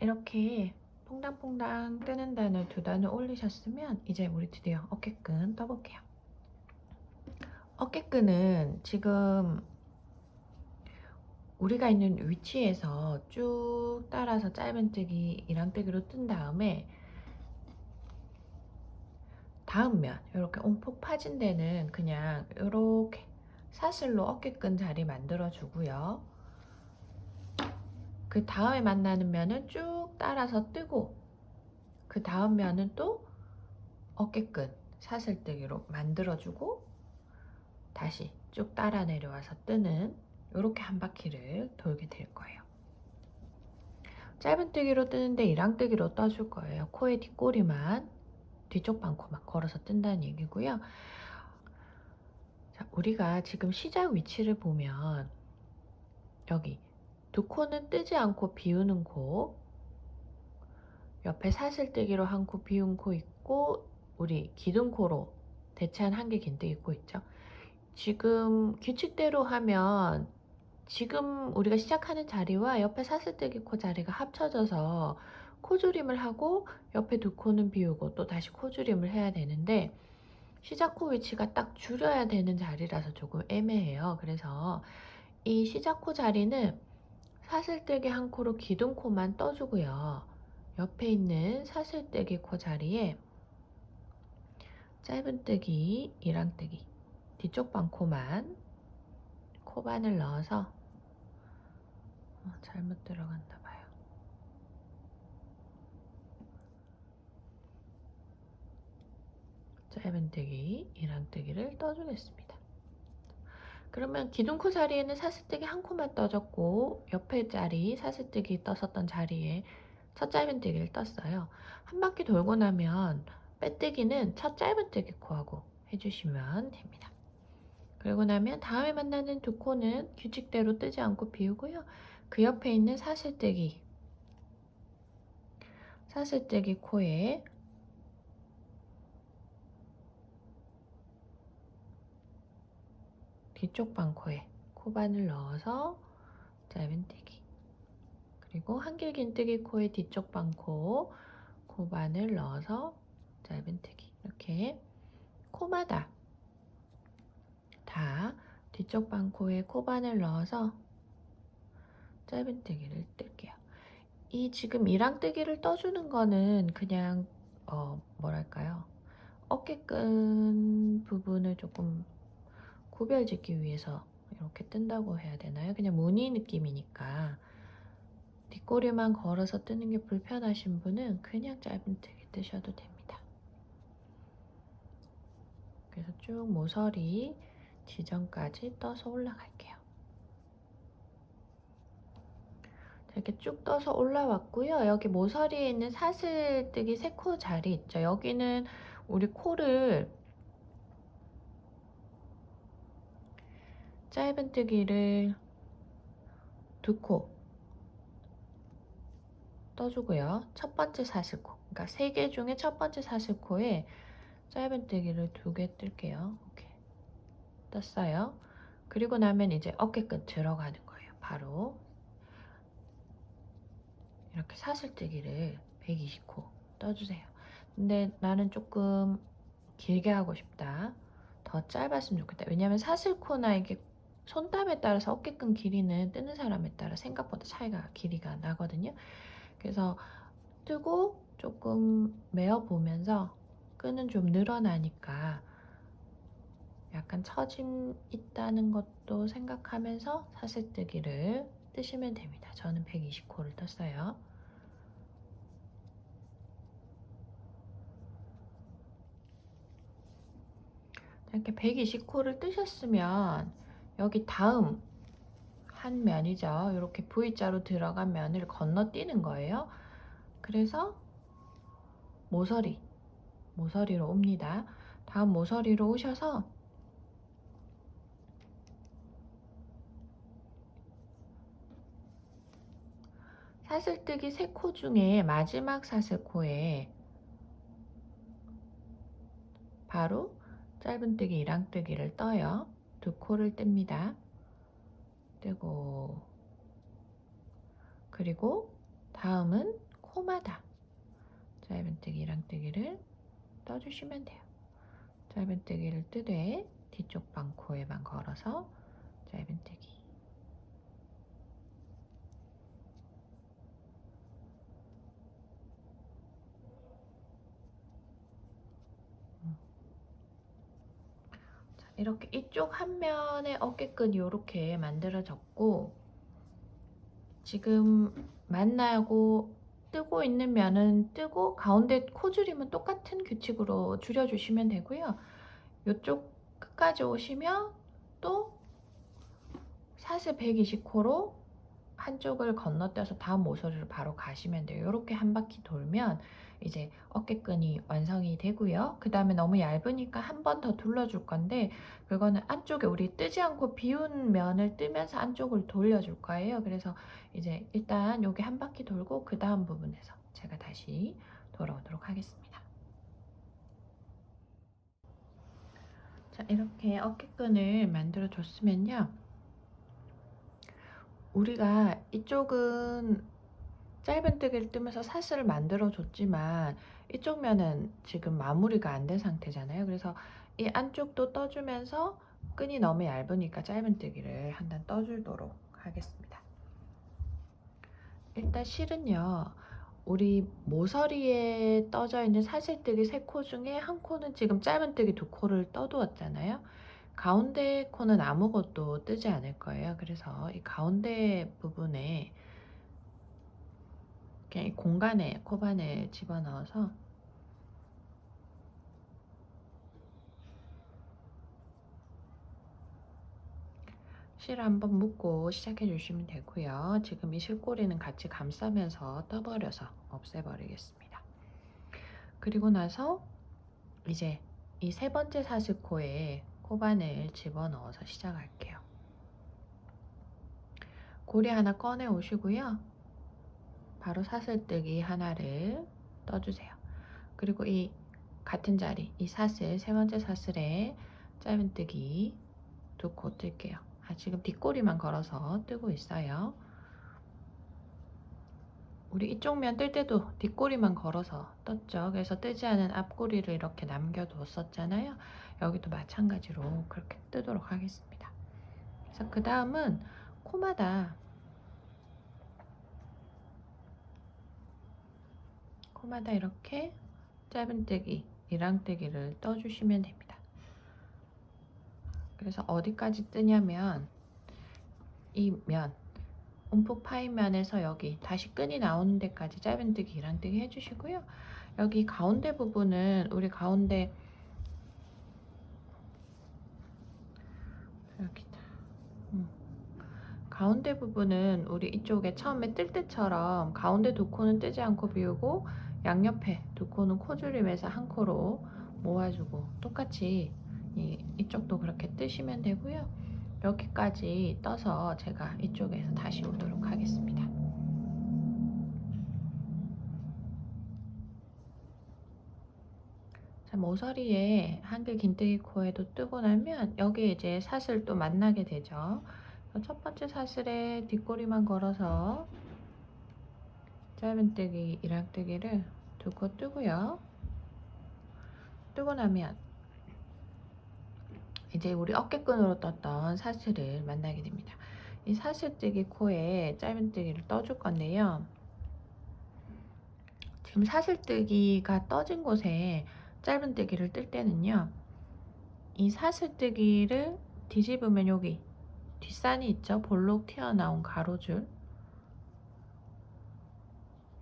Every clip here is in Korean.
이렇게 퐁당퐁당 뜨는 단을 두 단을 올리셨으면 이제 우리 드디어 어깨끈 떠볼게요. 어깨끈은 지금 우리가 있는 위치에서 쭉 따라서 짧은뜨기, 이랑뜨기로 뜬 다음에 다음 면 이렇게 움푹 파진 데는 그냥 이렇게 사슬로 어깨끈 자리 만들어 주고요. 그 다음에 만나는 면은 쭉 따라서 뜨고 그 다음 면은 또 어깨끈 사슬뜨기로 만들어주고 다시 쭉 따라 내려와서 뜨는 이렇게 한 바퀴를 돌게 될 거예요. 짧은뜨기로 뜨는데 이랑뜨기로 떠줄 거예요. 코의 뒷꼬리만 뒤쪽 방코만 걸어서 뜬다는 얘기고요. 자, 우리가 지금 시작 위치를 보면 여기 두 코는 뜨지 않고 비우는 코, 옆에 사슬뜨기로 한 코 비운 코 있고 우리 기둥코로 대체한 한 개 긴뜨기 코 있죠. 지금 규칙대로 하면 지금 우리가 시작하는 자리와 옆에 사슬뜨기 코 자리가 합쳐져서 코줄임을 하고 옆에 두 코는 비우고 또 다시 코줄임을 해야 되는데 시작 코 위치가 딱 줄여야 되는 자리라서 조금 애매해요. 그래서 이 시작 코 자리는 사슬뜨기 한 코로 기둥코만 떠주고요. 옆에 있는 사슬뜨기 코 자리에 짧은뜨기, 이랑뜨기 뒤쪽 방코만 코반을 넣어서 잘못 들어갔나 봐요. 짧은뜨기, 이랑뜨기를 떠주겠습니다. 그러면 기둥코 자리에는 사슬뜨기 한 코만 떠졌고 옆에 자리 사슬뜨기 떴었던 자리에 첫 짧은뜨기를 떴어요. 한 바퀴 돌고 나면 빼뜨기는 첫 짧은뜨기 코하고 해주시면 됩니다. 그리고 나면 다음에 만나는 두 코는 규칙대로 뜨지 않고 비우고요. 그 옆에 있는 사슬뜨기 코에 뒤쪽 방코에 코반을 넣어서 짧은뜨기, 그리고 한길 긴뜨기 코의 뒤쪽 방코 코반을 넣어서 짧은뜨기, 이렇게 코마다 다 뒤쪽 방코에 코반을 넣어서 짧은뜨기를 뜰게요. 이 지금 이랑뜨기를 떠주는 거는 그냥 뭐랄까요, 어깨끈 부분을 조금 구별짓기 위해서 이렇게 뜬다고 해야 되나요? 그냥 무늬 느낌이니까 뒷꼬리만 걸어서 뜨는 게 불편하신 분은 그냥 짧은뜨기 뜨셔도 됩니다. 그래서 쭉 모서리 지점까지 떠서 올라갈게요. 이렇게 쭉 떠서 올라왔고요. 여기 모서리에 있는 사슬뜨기 세 코 자리 있죠. 여기는 우리 코를 짧은뜨기를 두 코 떠주고요. 첫 번째 사슬코, 그러니까 세 개 중에 첫 번째 사슬코에 짧은뜨기를 두 개 뜰게요. 이렇게 떴어요. 그리고 나면 이제 어깨끝 들어가는 거예요. 바로 이렇게 사슬뜨기를 120코 떠주세요. 근데 나는 조금 길게 하고 싶다, 더 짧았으면 좋겠다. 왜냐면 사슬코나 이게 손땀에 따라서 어깨끈 길이는 뜨는 사람에 따라 생각보다 차이가 길이가 나거든요. 그래서 뜨고 조금 메어보면서 끈은 좀 늘어나니까 약간 처짐 있다는 것도 생각하면서 사슬뜨기를 뜨시면 됩니다. 저는 120코를 떴어요. 이렇게 120코를 뜨셨으면 여기 다음 한 면이죠. 이렇게 V자로 들어간 면을 건너뛰는 거예요. 그래서 모서리로 옵니다. 다음 모서리로 오셔서 사슬뜨기 세 코 중에 마지막 사슬코에 바로 짧은뜨기, 이랑뜨기를 떠요. 두 코를 뗍니다. 뜨고, 그리고 다음은 코마다 짧은뜨기, 이랑뜨기를 떠주시면 돼요. 짧은뜨기를 뜨되 뒤쪽 방코에만 걸어서 짧은뜨기. 이렇게 이쪽 한 면의 어깨끈이 이렇게 만들어졌고, 지금 만나고 뜨고 있는 면은 뜨고 가운데 코줄임은 똑같은 규칙으로 줄여주시면 되고요. 이쪽 끝까지 오시면 또 사슬 120코로 한쪽을 건너뛰어서 다음 모서리로 바로 가시면 돼요. 이렇게 한 바퀴 돌면 이제 어깨끈이 완성이 되고요. 그 다음에 너무 얇으니까 한 번 더 둘러줄 건데, 그거는 안쪽에 우리 뜨지 않고 비운 면을 뜨면서 안쪽을 돌려줄 거예요. 그래서 이제 일단 여기 한 바퀴 돌고 그 다음 부분에서 제가 다시 돌아오도록 하겠습니다. 자, 이렇게 어깨끈을 만들어 줬으면요, 우리가 이쪽은 짧은뜨기를 뜨면서 사슬을 만들어 줬지만 이쪽 면은 지금 마무리가 안 된 상태잖아요. 그래서 이 안쪽도 떠주면서 끈이 너무 얇으니까 짧은뜨기를 한 단 떠주도록 하겠습니다. 일단 실은요, 우리 모서리에 떠져 있는 사슬뜨기 3코 중에 한 코는 지금 짧은뜨기 2코를 떠두었잖아요. 가운데 코는 아무것도 뜨지 않을 거예요. 그래서 이 가운데 부분에 그냥 이 공간에 코바늘 집어넣어서 실 한번 묶고 시작해 주시면 되고요. 지금 이 실꼬리는 같이 감싸면서 떠버려서 없애버리겠습니다. 그리고 나서 이제 이 3번째 사슬코에 코바늘 집어넣어서 시작할게요. 고리 하나 꺼내 오시고요. 바로 사슬뜨기 하나를 떠주세요. 그리고 이 같은 자리, 이 사슬, 3번째 사슬에 짧은뜨기 2코 뜰게요. 지금 뒷꼬리만 걸어서 뜨고 있어요. 우리 이쪽 면 뜰 때도 뒷꼬리만 걸어서 떴죠. 그래서 뜨지 않은 앞꼬리를 이렇게 남겨뒀었잖아요. 여기도 마찬가지로 그렇게 뜨도록 하겠습니다. 그래서 그 다음은 코마다 이렇게 짧은뜨기, 이랑뜨기를 떠주시면 됩니다. 그래서 어디까지 뜨냐면 이 면, 움푹 파인 면에서 여기 다시 끈이 나오는 데까지 짧은뜨기, 이랑뜨기 해주시고요. 여기 가운데 부분은 우리 가운데 여기다 가운데 부분은 우리 이쪽에 처음에 뜰 때처럼 가운데 2코는 뜨지 않고 비우고 양옆에 2코는 코줄임에서 1코로 모아주고 똑같이 이쪽도 그렇게 뜨시면 되고요. 여기까지 떠서 제가 이쪽에서 다시 오도록 하겠습니다. 자, 모서리에 한글 긴뜨기 코에도 뜨고 나면 여기 이제 사슬 또 만나게 되죠. 첫 번째 사슬에 뒷꼬리만 걸어서 짧은뜨기, 이랑뜨기를 2코 뜨고요. 뜨고 나면 이제 우리 어깨끈으로 떴던 사슬을 만나게 됩니다. 이 사슬뜨기 코에 짧은뜨기를 떠줄 건데요. 지금 사슬뜨기가 떠진 곳에 짧은뜨기를 뜰 때는요, 이 사슬뜨기를 뒤집으면 여기 뒷산이 있죠. 볼록 튀어나온 가로줄,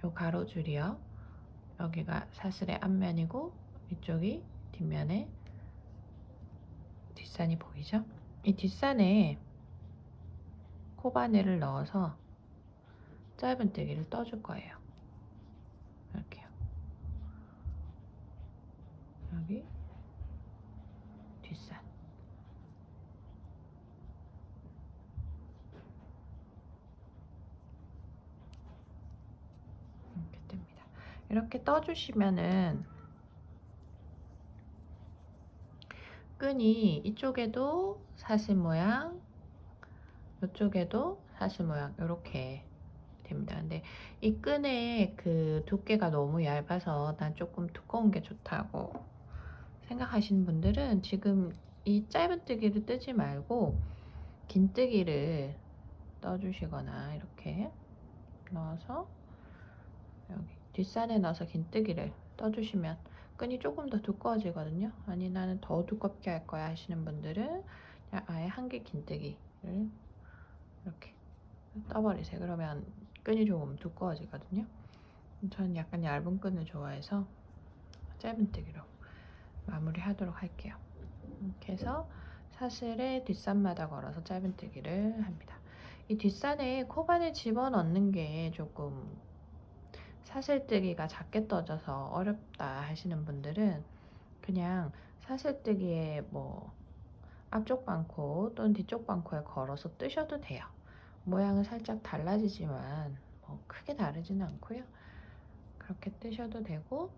요 가로줄이요. 여기가 사슬의 앞면이고 이쪽이 뒷면에 뒷산이 보이죠? 이 뒷산에 코바늘을 넣어서 짧은뜨기를 떠줄 거예요. 이렇게요. 여기 뒷산. 이렇게 뜹니다. 이렇게 떠주시면은 끈이 이쪽에도 사슬 모양, 이쪽에도 사슬 모양 이렇게 됩니다. 근데 이 끈의 그 두께가 너무 얇아서 난 조금 두꺼운 게 좋다고 생각하시는 분들은 지금 이 짧은뜨기를 뜨지 말고 긴뜨기를 떠주시거나 이렇게 넣어서 여기 뒷산에 넣어서 긴뜨기를 떠주시면 끈이 조금 더 두꺼워지거든요. 아니 나는 더 두껍게 할 거야 하시는 분들은 그냥 아예 한 개 긴뜨기를 이렇게 떠버리세요. 그러면 끈이 조금 두꺼워지거든요. 저는 약간 얇은 끈을 좋아해서 짧은뜨기로 마무리 하도록 할게요. 이렇게 해서 사슬에 뒷산마다 걸어서 짧은뜨기를 합니다. 이 뒷산에 코바늘 집어넣는 게 조금 사슬뜨기가 작게 떠져서 어렵다 하시는 분들은 그냥 사슬뜨기에 뭐 앞쪽 반코 또는 뒤쪽 반코에 걸어서 뜨셔도 돼요. 모양은 살짝 달라지지만 뭐 크게 다르지는 않고요. 그렇게 뜨셔도 되고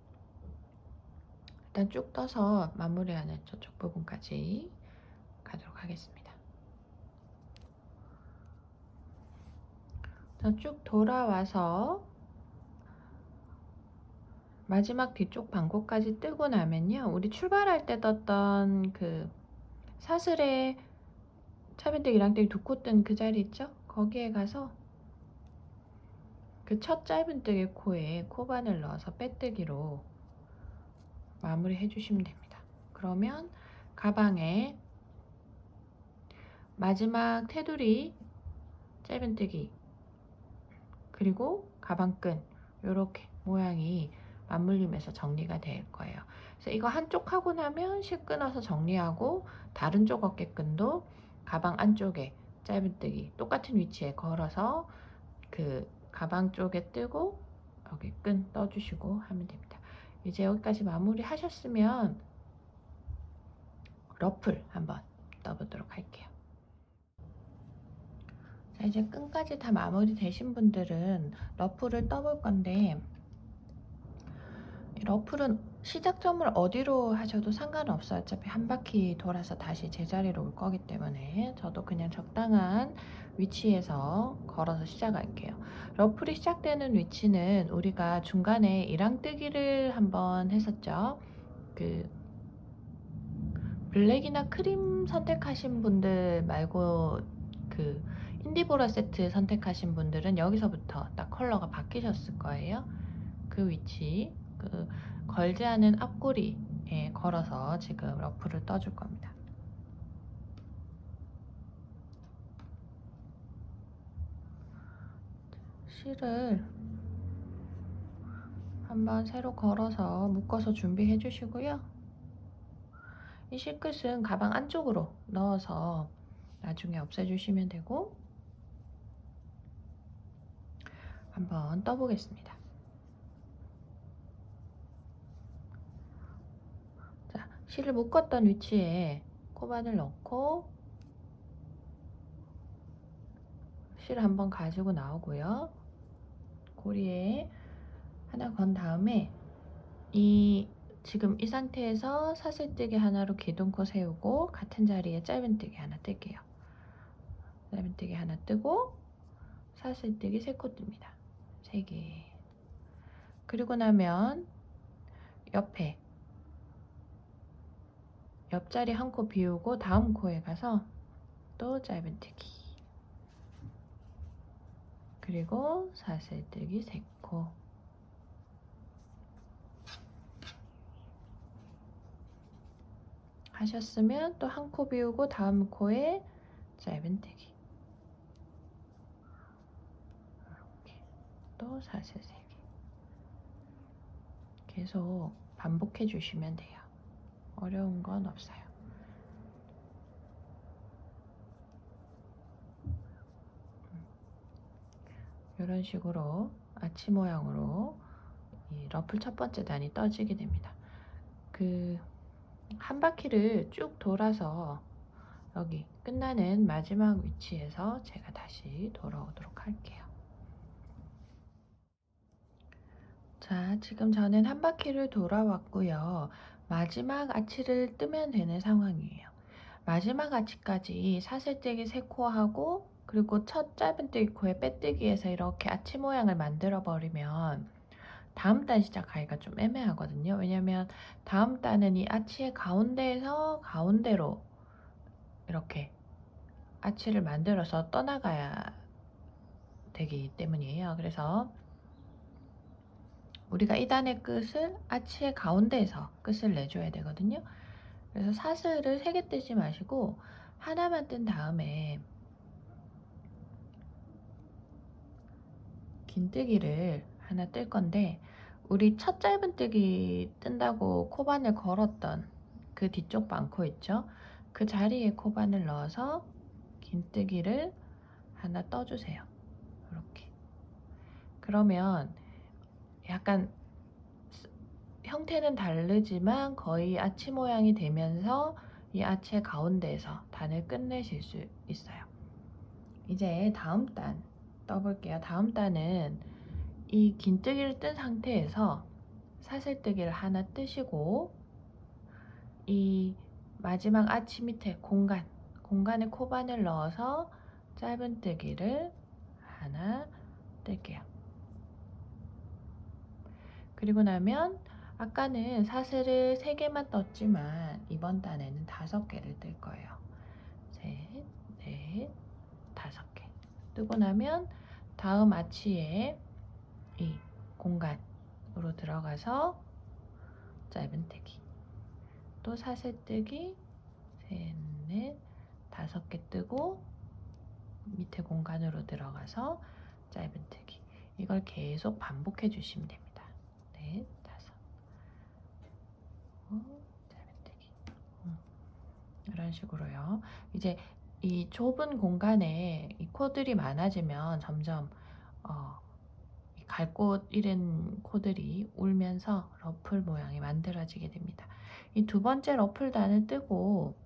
일단 쭉 떠서 마무리하는 저쪽 부분까지 가도록 하겠습니다. 쭉 돌아와서 마지막 뒤쪽 반코까지 뜨고 나면요, 우리 출발할 때 떴던 그 사슬에 차빈뜨기 랑뜨기 두 코 뜬 그 자리 있죠? 거기에 가서 그 첫 짧은뜨기 코에 코바늘 넣어서 빼뜨기로 마무리 해주시면 됩니다. 그러면 가방에 마지막 테두리 짧은뜨기 그리고 가방끈 이렇게 모양이 맞물리면서 정리가 될 거예요. 그래서 이거 한쪽 하고 나면 실 끊어서 정리하고 다른 쪽 어깨끈도 가방 안쪽에 짧은뜨기 똑같은 위치에 걸어서 그 가방 쪽에 뜨고 여기 끈 떠주시고 하면 됩니다. 이제 여기까지 마무리 하셨으면 러플 한번 떠보도록 할게요. 자, 이제 끈까지 다 마무리 되신 분들은 러플을 떠볼 건데 러플은 시작점을 어디로 하셔도 상관없어요. 어차피 한 바퀴 돌아서 다시 제자리로 올 거기 때문에 저도 그냥 적당한 위치에서 걸어서 시작할게요. 러플이 시작되는 위치는 우리가 중간에 이랑뜨기를 한번 했었죠. 그 블랙이나 크림 선택하신 분들 말고 그 인디보라 세트 선택하신 분들은 여기서부터 딱 컬러가 바뀌셨을 거예요. 그 위치 그 걸지 않은 앞꼬리에 걸어서 지금 러프를 떠줄 겁니다. 실을 한번 새로 걸어서 묶어서 준비해 주시고요. 이 실끝은 가방 안쪽으로 넣어서 나중에 없애주시면 되고 한번 떠보겠습니다. 자, 실을 묶었던 위치에 코바늘 넣고 실 한번 가지고 나오고요. 고리에 하나 건 다음에 지금 이 상태에서 사슬뜨기 하나로 기둥코 세우고 같은 자리에 짧은뜨기 하나 뜰게요. 짧은뜨기 하나 뜨고 사슬뜨기 3코 뜹니다. 3개. 그리고 나면 옆에 옆자리 한 코 비우고 다음 코에 가서 또 짧은뜨기 그리고 사슬뜨기 3코 하셨으면 또 한 코 비우고 다음 코에 짧은뜨기 이렇게 또 사슬 3개 계속 반복해 주시면 돼요. 어려운 건 없어요. 이런 식으로 아치 모양으로 이 러플 첫 번째 단이 떠지게 됩니다. 그 한 바퀴를 쭉 돌아서 여기 끝나는 마지막 위치에서 제가 다시 돌아오도록 할게요. 자, 지금 저는 한 바퀴를 돌아왔고요. 마지막 아치를 뜨면 되는 상황이에요. 마지막 아치까지 사슬뜨기 3코 하고 그리고 첫 짧은뜨기 코에 빼뜨기에서 이렇게 아치 모양을 만들어 버리면 다음 단 시작하기가 좀 애매하거든요. 왜냐면 다음 단은 이 아치의 가운데에서 가운데로 이렇게 아치를 만들어서 떠나가야 되기 때문이에요. 그래서 우리가 이 단의 끝을 아치의 가운데에서 끝을 내줘야 되거든요. 그래서 사슬을 3개 뜨지 마시고 하나만 뜬 다음에 긴뜨기를 하나 뜰 건데, 우리 첫 짧은뜨기 뜬다고 코바늘 걸었던 그 뒤쪽 반코 있죠? 그 자리에 코바늘 넣어서 긴뜨기를 하나 떠주세요. 이렇게. 그러면 약간 형태는 다르지만 거의 아치 모양이 되면서 이 아치의 가운데에서 단을 끝내실 수 있어요. 이제 다음 단 떠볼게요. 다음 단은 이 긴뜨기를 뜬 상태에서 사슬뜨기를 하나 뜨시고, 이 마지막 아치 밑에 공간에 코바늘 넣어서 짧은뜨기를 하나 뜰게요. 그리고 나면 아까는 사슬을 3개만 떴지만 이번 단에는 5개를 뜰 거예요. 셋, 넷, 5개 뜨고 나면 다음 아치에 이 공간으로 들어가서 짧은뜨기, 또 사슬뜨기 셋, 넷, 5개 뜨고 밑에 공간으로 들어가서 짧은뜨기. 이걸 계속 반복해 주시면 됩니다. 넷, 5, 짧은뜨기. 이런 식으로요. 이제 이 좁은 공간에 이 코들이 많아지면 점점 갈 곳 잃은 코들이 울면서 러플 모양이 만들어지게 됩니다. 이 두 번째 러플 단을 뜨고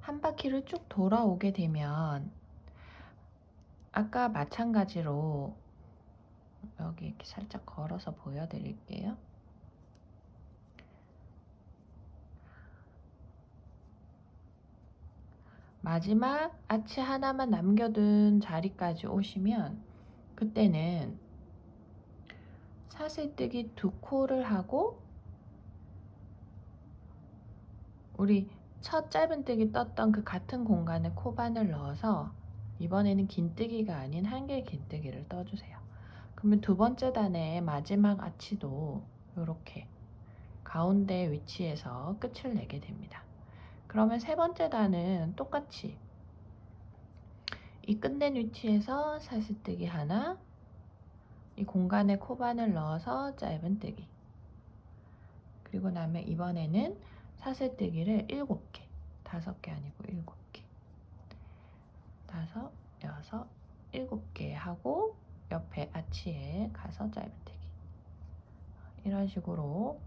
한 바퀴를 쭉 돌아오게 되면 아까 마찬가지로 여기 이렇게 살짝 걸어서 보여드릴게요. 마지막 아치 하나만 남겨둔 자리까지 오시면 그때는 사슬뜨기 2코를 하고 우리 첫 짧은뜨기 떴던 그 같은 공간에 코바늘 넣어서 이번에는 긴뜨기가 아닌 한길 긴뜨기를 떠주세요. 그러면 두 번째 단의 마지막 아치도 이렇게 가운데 위치에서 끝을 내게 됩니다. 그러면 세 번째 단은 똑같이 이 끝낸 위치에서 사슬뜨기 하나, 이 공간에 코바늘 넣어서 짧은뜨기, 그리고 나면 이번에는 사슬뜨기를 7개, 5개 아니고 7개, 5, 6, 7개 하고 옆에 아치에 가서 짧은뜨기. 이런 식으로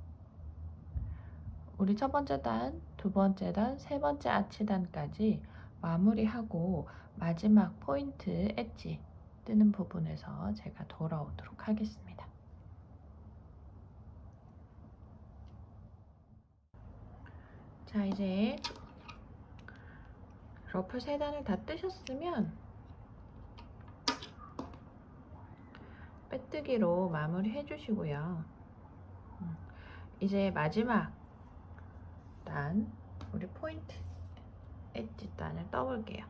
우리 첫 번째 단, 두 번째 단, 세 번째 아치 단까지 마무리하고 마지막 포인트 엣지 뜨는 부분에서 제가 돌아오도록 하겠습니다. 자, 이제 러플 3단을 다 뜨셨으면 빼뜨기로 마무리 해주시고요. 이제 마지막 단, 우리 포인트 엣지 단을 떠볼게요.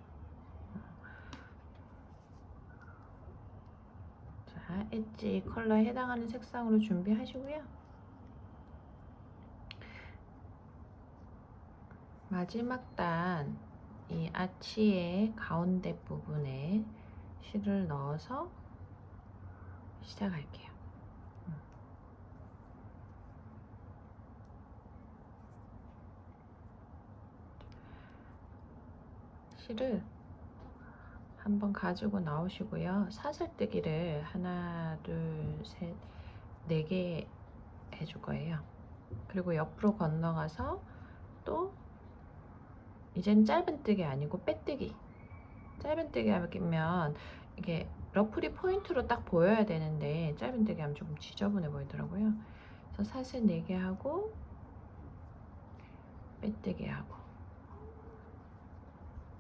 자, 엣지 컬러에 해당하는 색상으로 준비하시고요. 마지막 단, 이 아치의 가운데 부분에 실을 넣어서 시작할게요. 실을 한번 가지고 나오시고요. 사슬뜨기를 하나, 둘, 셋, 4개 해줄 거예요. 그리고 옆으로 건너가서 또 이젠 짧은뜨기 아니고 빼뜨기. 짧은뜨기 하면 이게 러플이 포인트로 딱 보여야 되는데 짧은뜨기 하면 조금 지저분해 보이더라고요. 그래서 사슬 4개 하고 빼뜨기 하고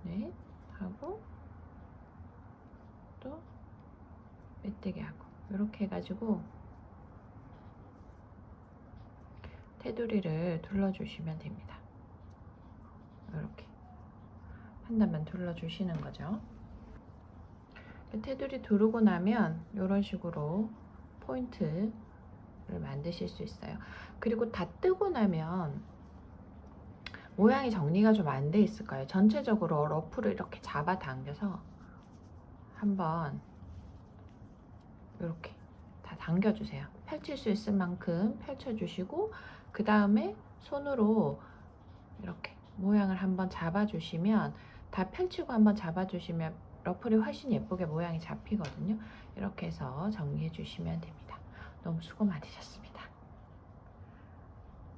넷 하고 또 빼뜨기 하고 이렇게 해가지고 테두리를 둘러주시면 됩니다. 이렇게 한 단만 둘러주시는 거죠. 테두리 두르고 나면 이런 식으로 포인트를 만드실 수 있어요. 그리고 다 뜨고 나면 모양이 정리가 좀 안 돼 있을 거예요. 전체적으로 러프를 이렇게 잡아 당겨서 한번 이렇게 다 당겨주세요. 펼칠 수 있을 만큼 펼쳐주시고 그 다음에 손으로 이렇게 모양을 한번 잡아주시면 다 펼치고 한번 잡아주시면 러플이 훨씬 예쁘게 모양이 잡히거든요. 이렇게 해서 정리해 주시면 됩니다. 너무 수고 많으셨습니다.